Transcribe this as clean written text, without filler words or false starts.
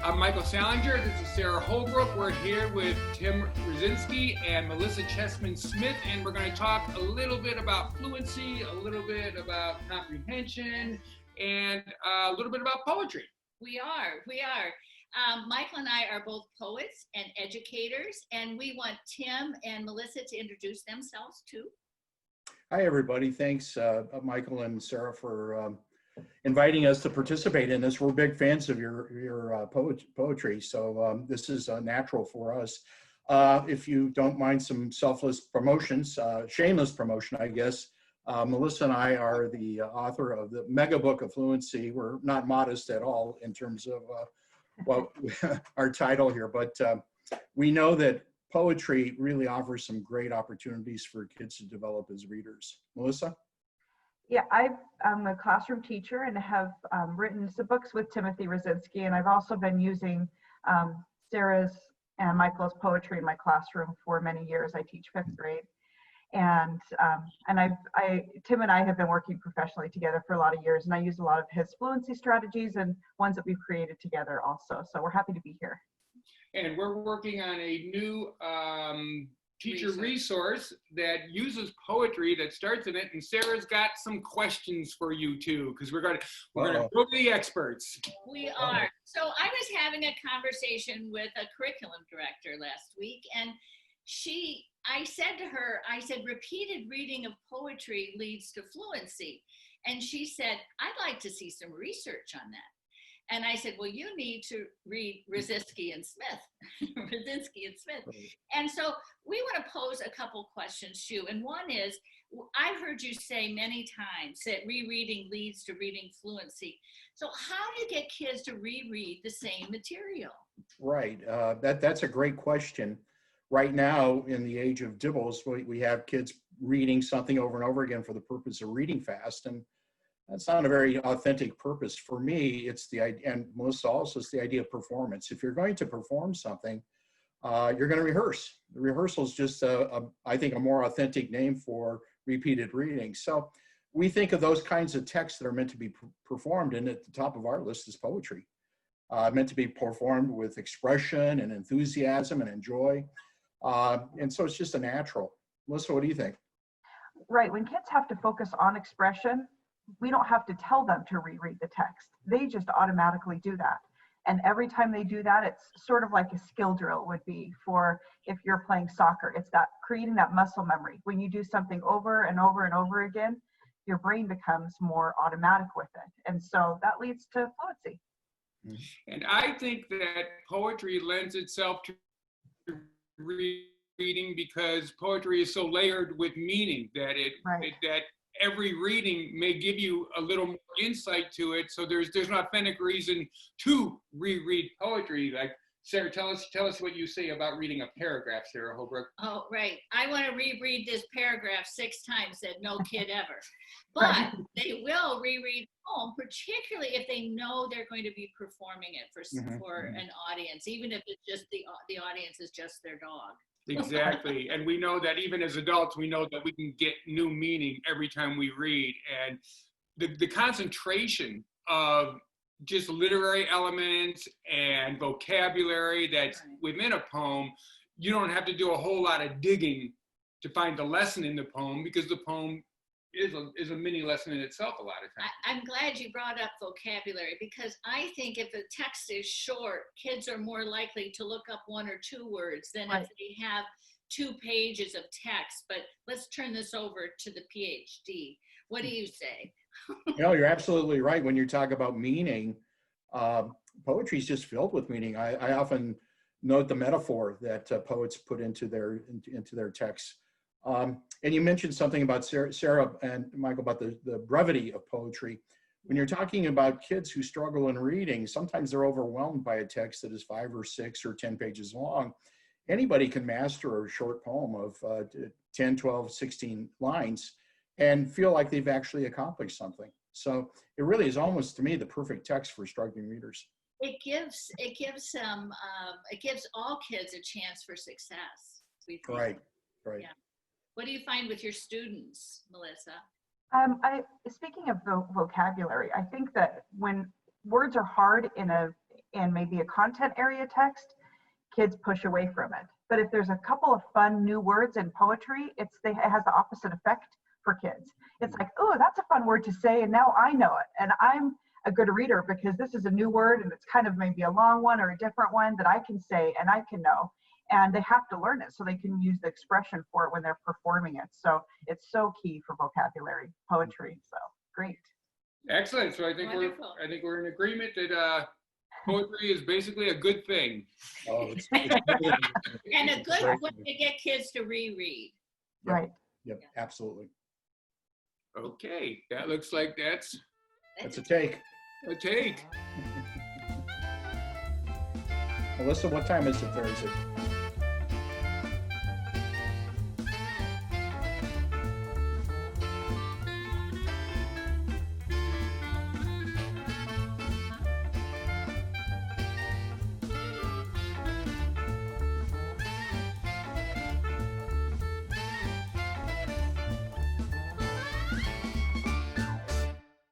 I'm Michael Salinger. This is Sarah Holbrook. We're here with Tim Rasinski and Melissa Cheesman Smith, and we're going to talk a little bit about fluency, a little bit about comprehension, and a little bit about poetry. We are. Michael and I are both poets and educators, and we want Tim and Melissa to introduce themselves too. Hi, everybody. Thanks, Michael and Sarah, for inviting us to participate in this. We're big fans of your poetry, so this is natural for us. If you don't mind some selfless promotions, shameless promotion, I guess, Melissa and I are the author of the Megabook of Fluency. We're not modest at all in terms of our title here, but we know that poetry really offers some great opportunities for kids to develop as readers. Melissa? Yeah, I'm a classroom teacher and have written some books with Timothy Rasinski, and I've also been using Sarah's and Michael's poetry in my classroom for many years. I teach 5th grade, and Tim and I have been working professionally together for a lot of years, and I use a lot of his fluency strategies and ones that we've created together also. So we're happy to be here. And we're working on a new teacher resource that uses poetry that starts in it. And Sarah's got some questions for you too, because we're going to go to the experts. We are. So I was having a conversation with a curriculum director last week, and I said to her, repeated reading of poetry leads to fluency. And she said, I'd like to see some research on that. And I said, well, you need to read Rasinski and Smith. And so we want to pose a couple questions to you. And one is, I've heard you say many times that rereading leads to reading fluency. So how do you get kids to reread the same material? Right, that's a great question. Right now, in the age of dibbles, we have kids reading something over and over again for the purpose of reading fast, and that's not a very authentic purpose. For me, it's the idea, and Melissa also, it's the idea of performance. If you're going to perform something, you're going to rehearse. The rehearsal is just, I think, a more authentic name for repeated reading. So we think of those kinds of texts that are meant to be performed, and at the top of our list is poetry, meant to be performed with expression and enthusiasm and joy. And so it's just a natural. Melissa, what do you think? Right, when kids have to focus on expression, we don't have to tell them to reread the text. They just automatically do that. And every time they do that, it's sort of like a skill drill would be for if you're playing soccer. It's that creating that muscle memory. When you do something over and over and over again, your brain becomes more automatic with it. And so that leads to fluency. And I think that poetry lends itself to reading because poetry is so layered with meaning that that every reading may give you a little more insight to it. So there's an authentic reason to reread poetry. Like, Sarah, tell us what you say about reading a paragraph, Sarah Holbrook. Oh, right. I want to reread this paragraph 6 times, said no kid ever. But they will reread home, particularly if they know they're going to be performing it for an audience, even if it's just the audience is just their dog. Exactly. And we know that even as adults, we know that we can get new meaning every time we read. And the concentration of just literary elements and vocabulary that's within a poem, you don't have to do a whole lot of digging to find the lesson in the poem, because the poem is a mini lesson in itself a lot of times. I'm glad you brought up vocabulary, because I think if the text is short, kids are more likely to look up 1 or 2 words than if they have 2 pages of text. But let's turn this over to the PhD. What do you say? No, you're absolutely right. When you talk about meaning, poetry is just filled with meaning. I often note the metaphor that poets put into their texts. And you mentioned something about Sarah and Michael about the brevity of poetry. When you're talking about kids who struggle in reading, sometimes they're overwhelmed by a text that is 5 or 6 or 10 pages long. Anybody can master a short poem of 10, 12, 16 lines and feel like they've actually accomplished something. So it really is almost, to me, the perfect text for struggling readers. It gives all kids a chance for success. We think. Right. Yeah. What do you find with your students, Melissa? Speaking of vocabulary, I think that when words are hard in in maybe a content area text, kids push away from it. But if there's a couple of fun new words in poetry, it has the opposite effect for kids. It's like, oh, that's a fun word to say, and now I know it. And I'm a good reader because this is a new word, and it's kind of maybe a long one or a different one that I can say and I can know. And they have to learn it so they can use the expression for it when they're performing it. So it's so key for vocabulary poetry. So great. Excellent. So I think we're in agreement that poetry is basically a good thing. Oh, And a good way to get kids to reread. Yep. Right. Yep, absolutely. Okay, that looks like that's a take. a take. Melissa, what time is it there? Is it